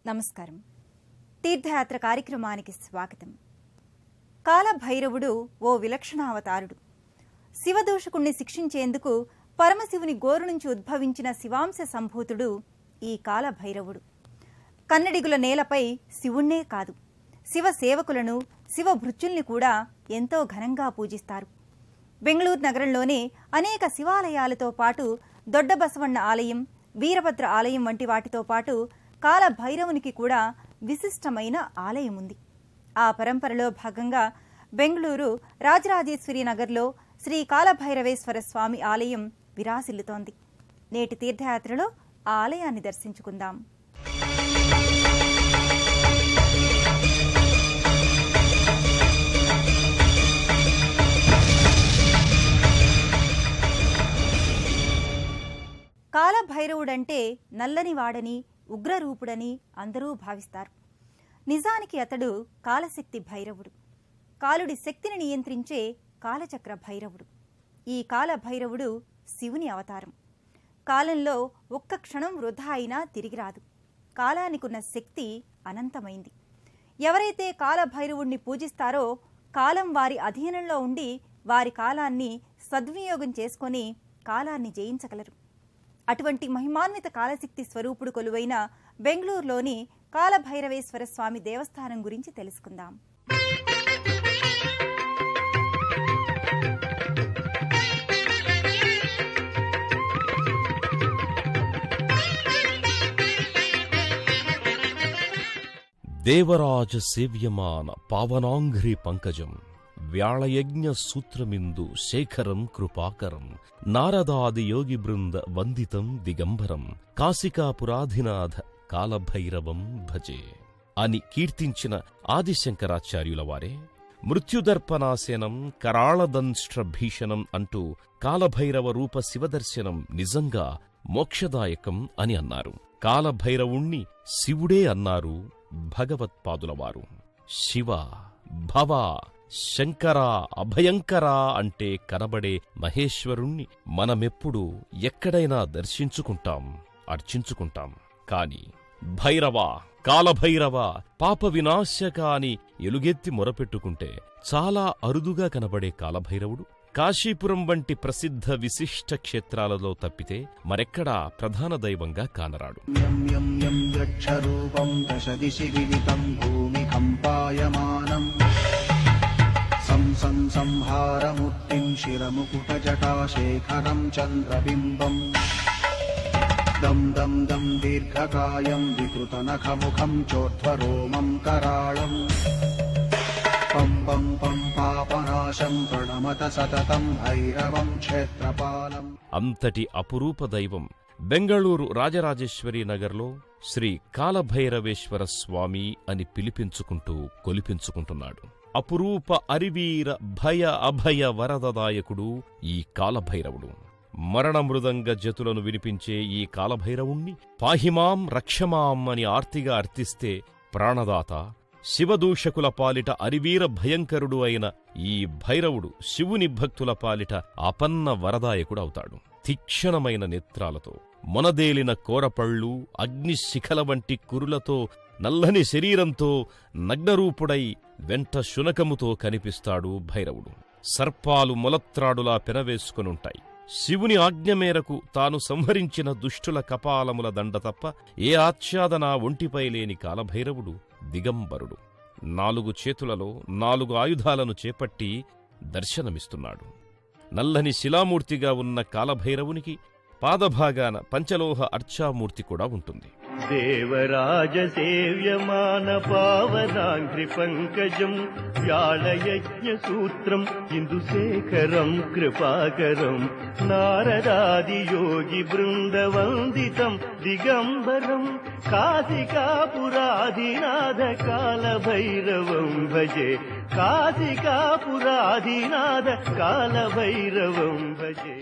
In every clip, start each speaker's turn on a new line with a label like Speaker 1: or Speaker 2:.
Speaker 1: నమస్కారం. తీర్థయాత్ర కార్యక్రమానికి స్వాగతం. కాలభైరవుడు ఓ విలక్షణావతారుడు. శివదూషకుణ్ణి శిక్షించేందుకు పరమశివుని గోరు నుంచి ఉద్భవించిన శివాంశ సంభూతుడు ఈ కాలభైరవుడు. కన్నడిగుల నేలపై శివుణ్ణే కాదు, శివ సేవకులను, శివ భృత్యుల్ని కూడా ఎంతో ఘనంగా పూజిస్తారు. బెంగళూరు నగరంలోనే అనేక శివాలయాలతో పాటు దొడ్డబసవಣ್ణ ఆలయం, వీరభద్ర ఆలయం వంటి వాటితో పాటు కాలభైరవునికి కూడా విశిష్టమైన ఆలయం ఉంది. ఆ పరంపరలో భాగంగా బెంగళూరు రాజరాజేశ్వరి నగర్లో శ్రీ కాలభైరవేశ్వర స్వామి ఆలయం విరాసిల్లుతోంది. నేటి తీర్థయాత్రలో ఆ ఆలయాన్ని దర్శించుకుందాం. కాలభైరవుడంటే నల్లనివాడని, ఉగ్రరూపుడని అందరూ భావిస్తారు. నిజానికి అతడు కాలశక్తి భైరవుడు, కాలుడి శక్తిని నియంత్రించే కాలచక్ర భైరవుడు. ఈ కాలభైరవుడు శివుని అవతారం. కాలంలో ఒక్క క్షణం వృధా అయినా తిరిగి రాదు. కాలానికున్న శక్తి అనంతమైంది. ఎవరైతే కాలభైరవుణ్ణి పూజిస్తారో కాలం వారి అధీనంలో ఉండి వారి కాలాన్ని సద్వినియోగం చేసుకొని కాలాన్ని జయించగలరు. అటువంటి మహిమాన్విత కాలశక్తి స్వరూపుడు కొలువైన బెంగళూరులోని కాలభైరవేశ్వర స్వామి దేవస్థానం గురించి తెలుసుకుందాం.
Speaker 2: దేవరాజ సేవ్యమాన పావనాంఘ్రి పంకజం వ్యాళయజ్ఞ సూత్రమిందు శేఖరం కృపాకరం నారదాది యోగి బృంద వందితం దిగంబరం కాశికాపురాధినాథ కాలభైరవం భజే అని కీర్తించిన ఆదిశంకరాచార్యుల వారే మృత్యుదర్పనాశనం కరాళదంష్ట్రభీషణం అంటూ కాలభైరవ రూప శివదర్శనం నిజంగా మోక్షదాయకం అని అన్నారు. కాలభైరవుణ్ణి శివుడే అన్నారు భగవత్పాదులవారు. శివ, భవ, శంకర, అభయంకర అంటే కనబడే మహేశ్వరుణ్ణి మనమెప్పుడు ఎక్కడైనా దర్శించుకుంటాం, అర్చించుకుంటాం. కాని భైరవ, కాలభైరవ, పాప వినాశక అని ఎలుగెత్తి మొరపెట్టుకుంటే చాలా అరుదుగా కనబడే కాలభైరవుడు కాశీపురం వంటి ప్రసిద్ధ విశిష్ట క్షేత్రాలలో తప్పితే మరెక్కడా ప్రధాన దైవంగా కానరాడు.
Speaker 3: సంహారమూర్తిం శిరముకుటజటాశేఖరం చంద్రబింబం దం దం దం దీర్ఘకాయం వికృతనఖముఖం చోర్ధ్వరోమం కరాళం పం పం పం పాపనాశం ప్రణమత సతతం భైరవం క్షేత్రపాలం.
Speaker 2: అంతటి అపురూప దైవం బెంగళూరు రాజరాజేశ్వరి నగర్లో శ్రీ కాలభైరవేశ్వర స్వామి అని పిలిపించుకుంటూ కొలిపించుకుంటున్నాడు. అపురూప అరివీర భయ అభయ వరదదాయకుడు ఈ కాలభైరవుడు. మరణమృదంగ జతులను వినిపించే ఈ కాలభైరవుణ్ణి పాహిమాం రక్షమాం అని ఆర్తిగా అర్థిస్తే ప్రాణదాత, శివదూషకుల పాలిట అరివీర భయంకరుడు అయిన ఈ భైరవుడు శివుని భక్తుల పాలిట ఆపన్న వరదాయకుడవుతాడు. తీక్షణమైన నేత్రాలతో, మొనదేలిన కోరపళ్ళు, అగ్నిశిఖల వంటి కురులతో, నల్లని శరీరంతో, నగ్నరూపుడై వెంట శునకముతో కనిపిస్తాడు భైరవుడు. సర్పాలు మొలత్రాడులా పెనవేసుకొనుంటాయి. శివుని ఆజ్ఞ మేరకు తాను సంహరించిన దుష్టుల కపాలముల దండ తప్ప ఏ ఆచ్ఛాదన ఒంటిపై లేని కాలభైరవుడు దిగంబరుడు. 4 చేతులలో 4 ఆయుధాలను చేపట్టి దర్శనమిస్తున్నాడు. నల్లని శిలామూర్తిగా ఉన్న కాలభైరవునికి పాదభాగాన పంచలోహ అర్చామూర్తి కూడా ఉంటుంది.
Speaker 4: దేవరాజ సేవ్యమాన పావనాంఘ్రి పంకజం వ్యాళయజ్ఞ సూత్రం ఇందుశేఖరం కృపాకరం నారదాది యోగి బృంద వందితం దిగంబరం కాశికాపురాధినాథ కాలభైరవం భజే కాశికాపురాధినాథ కాలభైరవం భజే.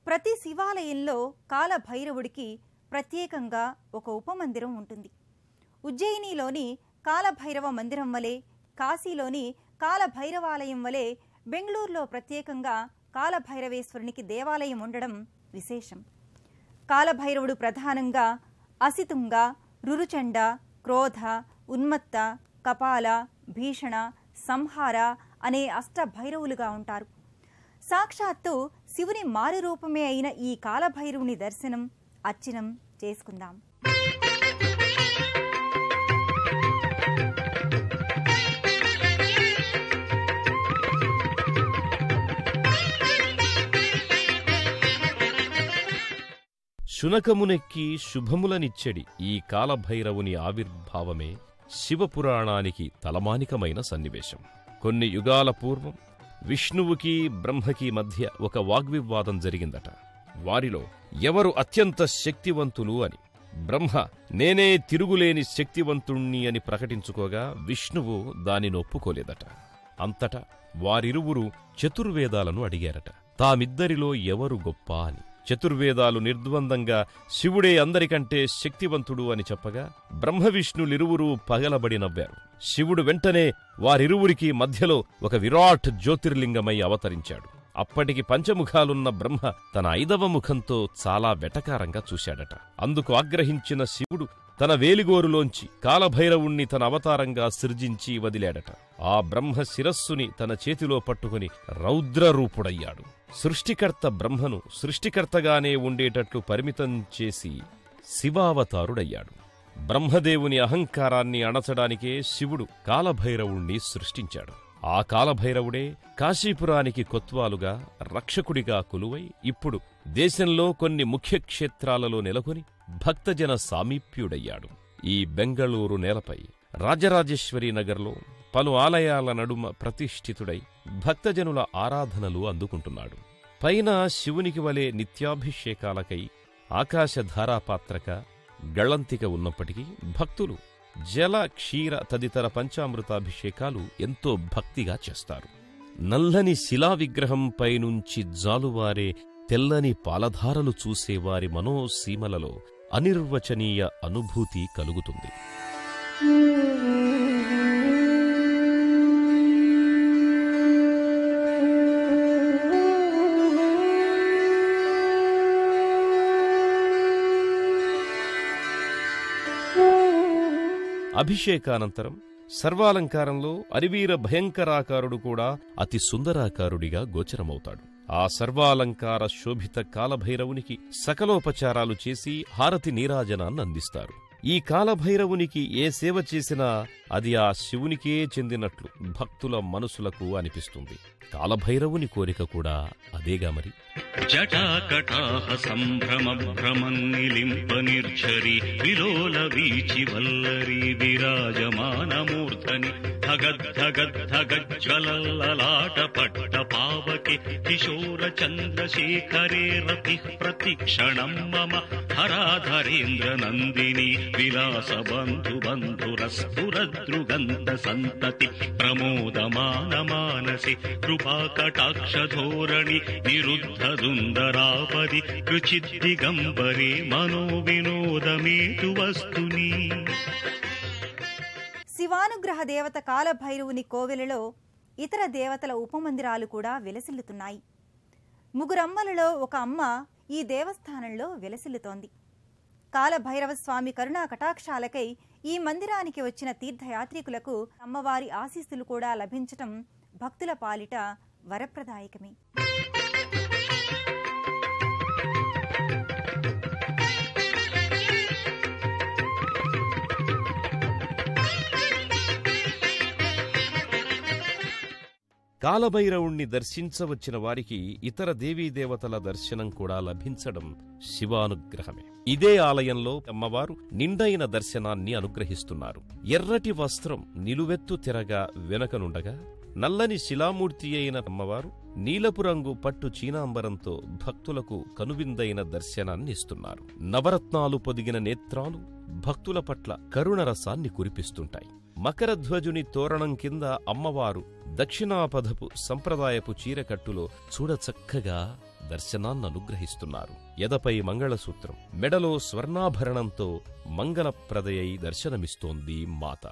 Speaker 1: ప్రతి శివాలయంలో కాలభైరవుడికి ప్రత్యేకంగా ఒక ఉపమందిరం ఉంటుంది. ఉజ్జయినిలోని కాలభైరవ మందిరం వలె కాశీలోని కాలభైరవాలయం వలె బెంగళూరులో ప్రత్యేకంగా కాలభైరవేశ్వరునికి దేవాలయం ఉండడం విశేషం. కాలభైరవుడు ప్రధానంగా అసితుంగ, రురుచండ, క్రోధ, ఉన్మత్త, కపాల, భీషణ, సంహార అనే అష్టభైరవులుగా ఉంటారు. సాక్షాత్తు శివుని మారు రూపమే అయిన ఈ కాలభైరవుని దర్శనం, అర్చనం చేసుకుందాం.
Speaker 2: శునకమునెక్కి శుభములనిచ్చెడి ఈ కాలభైరవుని ఆవిర్భావమే శివపురాణానికి తలమానికమైన సన్నివేశం. కొన్ని యుగాల పూర్వం విష్ణువుకి బ్రహ్మకి మధ్య ఒక వాగ్వివాదం జరిగిందట. వారిలో ఎవరు అత్యంత శక్తివంతులు అని. బ్రహ్మ నేనే తిరుగులేని శక్తివంతుణ్ణి అని ప్రకటించుకోగా విష్ణువు దానిని ఒప్పుకోలేదట. అంతటా వారిరువురు చతుర్వేదాలను అడిగారట, తామిద్దరిలో ఎవరు గొప్ప అని. చతుర్వేదాలు నిర్ద్వందంగా శివుడే అందరికంటే శక్తివంతుడు అని చెప్పగా బ్రహ్మవిష్ణులిరువురూ పగలబడి నవ్వారు. శివుడు వెంటనే వారిరువురికి మధ్యలో ఒక విరాట్ జ్యోతిర్లింగమై అవతరించాడు. అప్పటికి పంచముఖాలున్న బ్రహ్మ తన 5వ ముఖంతో చాలా వెటకారంగా చూశాడట. అందుకు ఆగ్రహించిన శివుడు తన వేలిగోరులోంచి కాలభైరవుణ్ణి తన అవతారంగా సృజించి వదిలాడట. ఆ బ్రహ్మ శిరస్సుని తన చేతిలో పట్టుకుని రౌద్రరూపుడయ్యాడు. సృష్టికర్త బ్రహ్మను సృష్టికర్తగానే ఉండేటట్లు పరిమితం చేసి శివావతారుడయ్యాడు. బ్రహ్మదేవుని అహంకారాన్ని అణచడానికే శివుడు కాలభైరవుణ్ణి సృష్టించాడు. ఆ కాలభైరవుడే కాశీపురానికి కొత్వాలుగా రక్షకుడిగా కొలువై ఇప్పుడు దేశంలో కొన్ని ముఖ్య క్షేత్రాలలో నెలకొని భక్తజన సామీప్యుడయ్యాడు. ఈ బెంగళూరు నేలపై రాజరాజేశ్వరి నగర్లో పలు ఆలయాల నడుమ ప్రతిష్ఠితుడై భక్తజనుల ఆరాధనలు అందుకుంటున్నాడు. పైన శివునికి వలె నిత్యాభిషేకాలకై ఆకాశధారాపాత్రక, గళంతిక ఉన్నప్పటికీ భక్తులు జల, క్షీర తదితర పంచామృతాభిషేకాలు ఎంతో భక్తిగా చేస్తారు. నల్లని శిలా విగ్రహంపైనుంచి జాలువారే తెల్లని పాలధారలు చూసేవారి మనోసీమలలో అనిర్వచనీయ అనుభూతి కలుగుతుంది. అభిషేకానంతరం సర్వాలంకారంలో అరివీర భయంకరాకారుడు కూడా అతి సుందరాకారుడిగా గోచరమవుతాడు. ఆ సర్వాలంకార శోభిత కాలభైరవునికి సకలోపచారాలు చేసి హారతి నీరాజనాన్నందిస్తారు. ఈ కాలభైరవునికి ఏ సేవ చేసినా అది ఆ శివునికే చెందినట్లు భక్తుల మనసులకు అనిపిస్తుంది. కాలభైరవుని కోరిక కూడా అదేగా మరి.
Speaker 5: జటాకటాహ సంభ్రమ భ్రమన్నిలింప నిర్ఝరి విలోల వీచి వల్లరి విరాజమానమూర్ధని ధగద్ధగద్ధగజ్వలల్లలాట పట్ట పావకే కిశోర చంద్రశేఖరే రతి ప్రతిక్షణం మమ హరాధరేంద్ర నందిని విలాస బంధు బంధురస్ఫురదృగంధ సంతతి ప్రమోదమాన మానసి కృపాకటాక్షధోరణి నిరుద్ధ దుందరాపది కృచిద్దిగంబరే మనో వినోదమేతు వస్తుని.
Speaker 1: శివానుగ్రహ దేవత కాలభైరవుని కోవెలలో ఇతర దేవతల ఉపమందిరాలు కూడా వెలసిల్లుతున్నాయి. ముగ్గురమ్మలలో ఒక అమ్మ ఈ దేవస్థానంలో వెలసిల్లుతోంది. కాలభైరవ స్వామి కరుణా కటాక్షాలకై ఈ మందిరానికి వచ్చిన తీర్థయాత్రికులకు అమ్మవారి ఆశీస్సులు కూడా లభించటం భక్తుల పాలిట వరప్రదాయకమే.
Speaker 2: కాలభైరవుణ్ణి దర్శించవచ్చిన వారికి ఇతర దేవీదేవతల దర్శనం కూడా లభించడం శివానుగ్రహమే. ఇదే ఆలయంలో అమ్మవారు నిండైన దర్శనాన్ని అనుగ్రహిస్తున్నారు. ఎర్రటి వస్త్రం నిలువెత్తు తిరగా వెనకనుండగా నల్లని శిలామూర్తి అయిన అమ్మవారు నీలపు రంగు పట్టు చీనాంబరంతో భక్తులకు కనువిందైన దర్శనాన్నిస్తున్నారు. నవరత్నాలు పొదిగిన నేత్రాలు భక్తుల పట్ల కరుణరసాన్ని కురిపిస్తుంటాయి. మకరధ్వజుని తోరణం కింద అమ్మవారు దక్షిణాపథపు సంప్రదాయపు చీరకట్టులో చూడచక్కగా దర్శనాన్ననుగ్రహిస్తున్నారు. ఎదపై మంగళసూత్రం, మెడలో స్వర్ణాభరణంతో మంగళప్రదయై దర్శనమిస్తోంది మాత.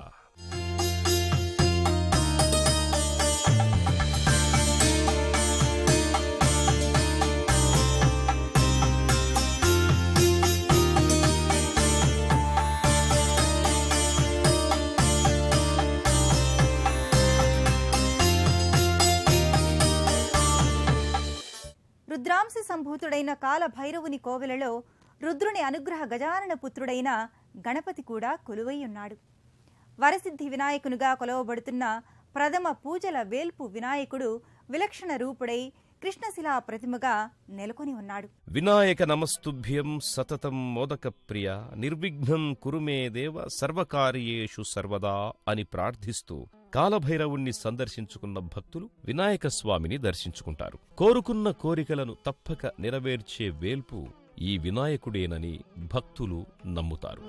Speaker 1: కాంస్య సంభూతుడైన కాలభైరవుని కోవెలలో రుద్రుని అనుగ్రహ గజానన పుత్రుడైన గణపతి కూడా కొలువై ఉన్నాడు. వరసిద్ధి వినాయకునిగా కొలవబడుతున్న ప్రథమ పూజల వేల్పు వినాయకుడు విలక్షణ రూపుడై కృష్ణశిలా ప్రతిమగా నెలకొని ఉన్నాడు.
Speaker 2: వినాయక నమస్తుభ్యం సతతం మోదక ప్రియ నిర్విఘ్నం కురుమే దేవ సర్వకార్యేషు సర్వదా అని ప్రార్థిస్తూ కాలభైరవుణ్ణి సందర్శించుకున్న భక్తులు వినాయక స్వామిని దర్శించుకుంటారు. కోరుకున్న కోరికలను తప్పక నెరవేర్చే వేల్పు ఈ వినాయకుడేనని భక్తులు నమ్ముతారు.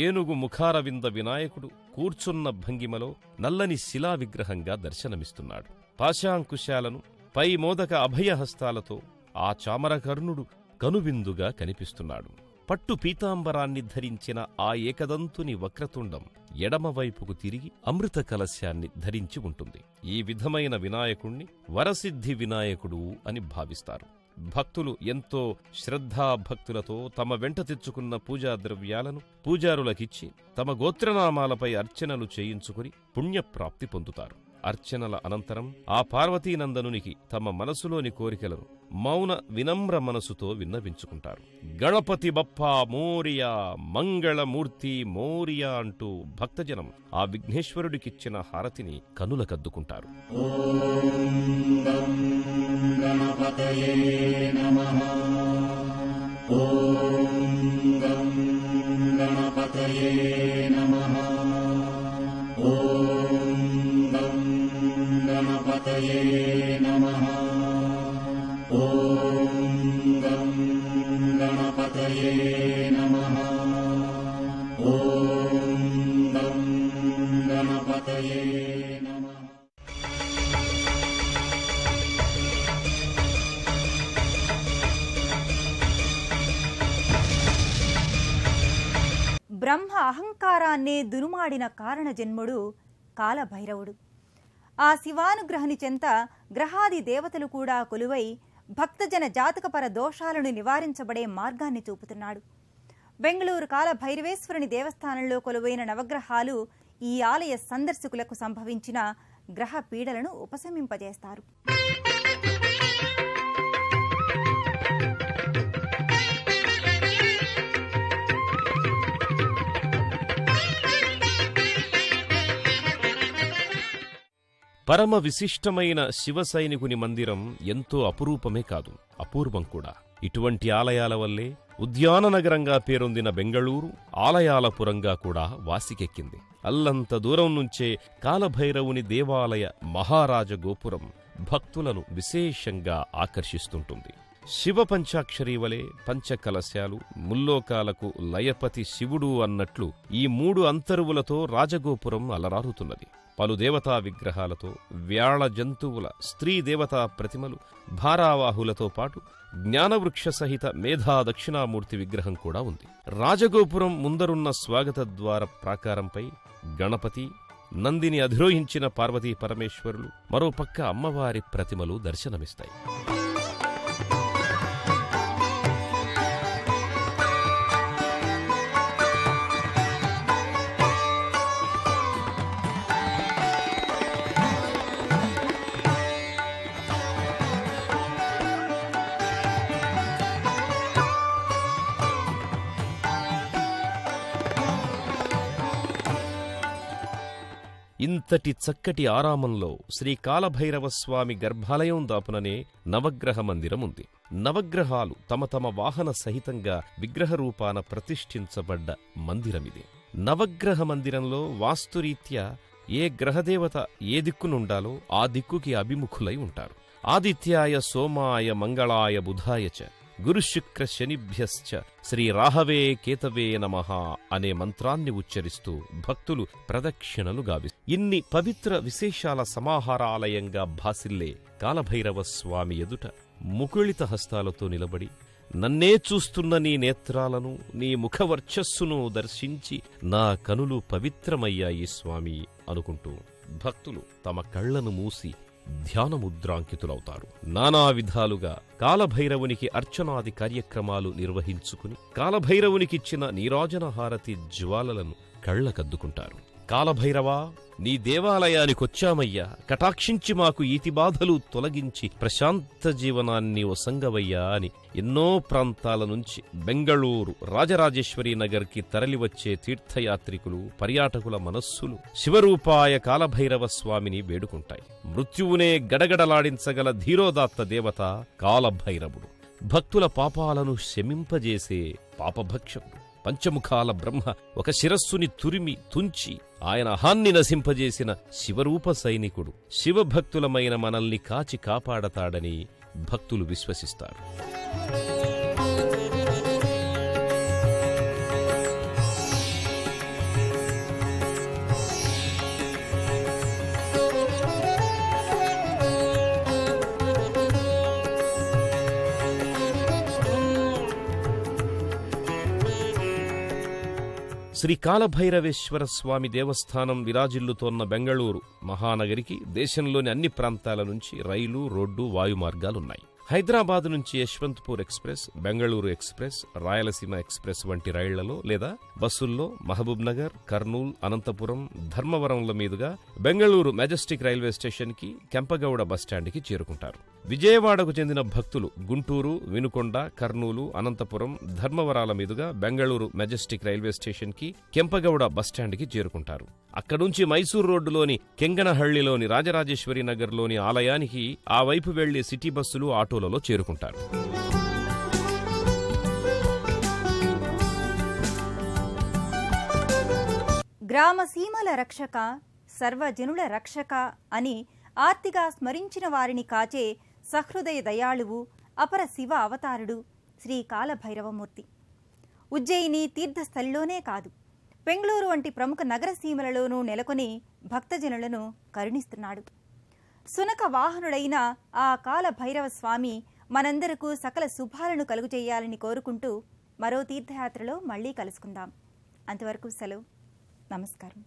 Speaker 2: ఏనుగు ముఖారవింద వినాయకుడు కూర్చున్న భంగిమలో నల్లని శిలా విగ్రహంగా దర్శనమిస్తున్నాడు. పాశాంకుశాలను పై మోదక అభయహస్తాలతో ఆ చామరకర్ణుడు కనువిందుగా కనిపిస్తున్నాడు. పట్టు పీతాంబరాన్ని ధరించిన ఆ ఏకదంతుని వక్రతుండం ఎడమవైపుకు తిరిగి అమృత కలశాన్ని ధరించి ఉంటుంది. ఈ విధమైన వినాయకుణ్ణి వరసిద్ధి వినాయకుడు అని భావిస్తారు. భక్తులు ఎంతో శ్రద్ధాభక్తులతో తమ వెంట తెచ్చుకున్న పూజా ద్రవ్యాలను పూజారులకిచ్చి తమ గోత్రనామాలపై అర్చనలు చేయించుకుని పుణ్యప్రాప్తి పొందుతారు. అర్చనల అనంతరం ఆ పార్వతీనందనునికి తమ మనసులోని కోరికలను మౌన వినమ్ర మనసుతో విన్నవించుకుంటారు. గణపతి బప్పా మోరియా, మంగళమూర్తి మోరియా అంటూ భక్తజనం ఆ విఘ్నేశ్వరుడికిచ్చిన హారతిని కనులకద్దుకుంటారు.
Speaker 1: బ్రహ్మ అహంకారాన్నే దునుమాడిన కారణజన్ముడు కాలభైరవుడు. ఆ శివానుగ్రహని చెంత గ్రహాది దేవతలు కూడా కొలువై భక్తజన జాతకపర దోషాలను నివారించబడే మార్గాన్ని చూపుతున్నాడు. బెంగళూరు కాలభైరవేశ్వరుని దేవస్థానంలో కొలువైన నవగ్రహాలు ఈ ఆలయ సందర్శకులకు సంభవించిన గ్రహ పీడలను ఉపశమింపజేస్తారు.
Speaker 2: పరమ విశిష్టమైన శివసైనికుని మందిరం ఎంతో అపురూపమే కాదు, అపూర్వం కూడా. ఇటువంటి ఆలయాల వల్లే ఉద్యాన నగరంగా పేరొందిన బెంగళూరు ఆలయాలపురంగా కూడా వాసికెక్కింది. అల్లంత దూరం నుంచే కాలభైరవుని దేవాలయ మహారాజ గోపురం భక్తులను విశేషంగా ఆకర్షిస్తుంటుంది. శివ పంచాక్షరీ వలె పంచకలశాలు, ముల్లోకాలకు లయపతి శివుడు అన్నట్లు ఈ 3 అంతరువులతో రాజగోపురం అలరారుతున్నది. పలు దేవతా విగ్రహాలతో, వ్యాళ జంతువుల, స్త్రీ దేవతా ప్రతిమలు, భారావాహులతో పాటు జ్ఞానవృక్ష సహిత మేధా దక్షిణామూర్తి విగ్రహం కూడా ఉంది. రాజగోపురం ముందరున్న స్వాగత ద్వార ప్రాకారంపై గణపతి, నందిని అధిరోహించిన పార్వతీ పరమేశ్వరులు, మరోపక్క అమ్మవారి ప్రతిమలు దర్శనమిస్తాయి. ఇంతటి చక్కటి ఆరామంలో శ్రీ కాలభైరవస్వామి గర్భాలయం దాపుననే నవగ్రహ మందిరం ఉంది. నవగ్రహాలు తమ తమ వాహన సహితంగా విగ్రహరూపాన ప్రతిష్ఠించబడ్డ మందిరమిది. నవగ్రహ మందిరంలో వాస్తురీత్యా ఏ గ్రహదేవత ఏ దిక్కునుండాలో ఆ దిక్కుకి అభిముఖులై ఉంటారు. ఆదిత్యాయ సోమాయ మంగళాయ బుధాయ చ గురుశుక్ర శనిభ్యశ్చ శ్రీ రాహవే కేతవే నమః అనే మంత్రాన్ని ఉచ్చరిస్తూ భక్తులు ప్రదక్షిణలు గావిస్తారు. ఇన్ని పవిత్ర విశేషాల సమాహారాలయంగా భాసిల్లే కాలభైరవ స్వామి ఎదుట ముకుళిత హస్తాలతో నిలబడి, నన్నే చూస్తున్న నీ నేత్రాలను, నీ ముఖవర్చస్సును దర్శించి నా కనులు పవిత్రమయ్యాయి స్వామి అనుకుంటూ భక్తులు తమ కళ్లను మూసి ధ్యానముద్రాంకితులవుతారు. నానా విధాలుగా కాలభైరవునికి అర్చనాది కార్యక్రమాలు నిర్వహించుకుని కాలభైరవునికిచ్చిన నీరాజన హారతి జ్వాలలను కళ్లకద్దుకుంటారు. కాలభైరవా, నీ దేవాలయానికొచ్చామయ్యా, కటాక్షించి మాకు ఈతి బాధలు తొలగించి ప్రశాంత జీవనాన్ని ఒసంగవయ్యా అని ఎన్నో ప్రాంతాల నుంచి బెంగళూరు రాజరాజేశ్వరీ నగర్కి తరలివచ్చే తీర్థయాత్రికులు, పర్యాటకుల మనస్సులు శివరూపాయ కాలభైరవ స్వామిని వేడుకుంటాయి. మృత్యువునే గడగడలాడించగల ధీరోదాత్త దేవత కాలభైరవుడు. భక్తుల పాపాలను శమింపజేసే పాపభక్షకుడు. పంచముఖాల బ్రహ్మ ఒక శిరస్సుని తురిమి తుంచి ఆయన హాన్ని నశింపజేసిన శివరూప సైనికుడు. శివభక్తులమైన మనల్ని కాచి కాపాడతాడని భక్తులు విశ్వసిస్తారు. శ్రీ కాలభైరవేశ్వర స్వామి దేవస్థానం విరాజిల్లుతోన్న బెంగళూరు మహానగరికి దేశంలోని అన్ని ప్రాంతాల నుంచి రైలు, రోడ్డు, వాయు మార్గాలున్నాయి. హైదరాబాద్ నుంచి Yeshwantpur express, Bengaluru express, Rayalaseema express వంటి రైళ్లలో లేదా బస్సుల్లో మహబూబ్ నగర్, కర్నూల్, అనంతపురం, ధర్మవరంల మీదుగా బెంగళూరు మెజెస్టిక్ రైల్వే స్టేషన్కి, కెంపగౌడ బస్టాండ్కి చేరుకుంటారు. విజయవాడకు చెందిన భక్తులు గుంటూరు, వినుకొండ, కర్నూలు, అనంతపురం, ధర్మవరాల మీదుగా బెంగళూరు మెజెస్టిక్ రైల్వే స్టేషన్కి, కెంపగౌడ బస్టాండ్కి చేరుకుంటారు. అక్కడుంచి మైసూర్ రోడ్డులోని కెంగనహళ్లిలోని రాజరాజేశ్వరి నగర్లోని ఆలయానికి ఆ వైపు వెళ్లే సిటీ బస్సులు, ఆటోలలో చేరుకుంటారు.
Speaker 1: గ్రామసీమల రక్షక, సర్వజనుల రక్షక అని ఆర్తిగా స్మరించిన వారిని కాచే సహృదయ దయాళువు, అపర శివ అవతారుడు శ్రీ కాలభైరవమూర్తి. ఉజ్జయిని తీర్థస్థలిలోనే కాదు, బెంగళూరు వంటి ప్రముఖ నగరసీమలలోనూ నెలకొని భక్తజనులను కరుణిస్తున్నాడు. సునక వాహనుడైన ఆ కాలభైరవ స్వామి మనందరకు సకల శుభాలను కలుగుచేయాలని కోరుకుంటూ మరో తీర్థయాత్రలో మళ్లీ కలుసుకుందాం. అంతవరకు సెలవు. నమస్కారం.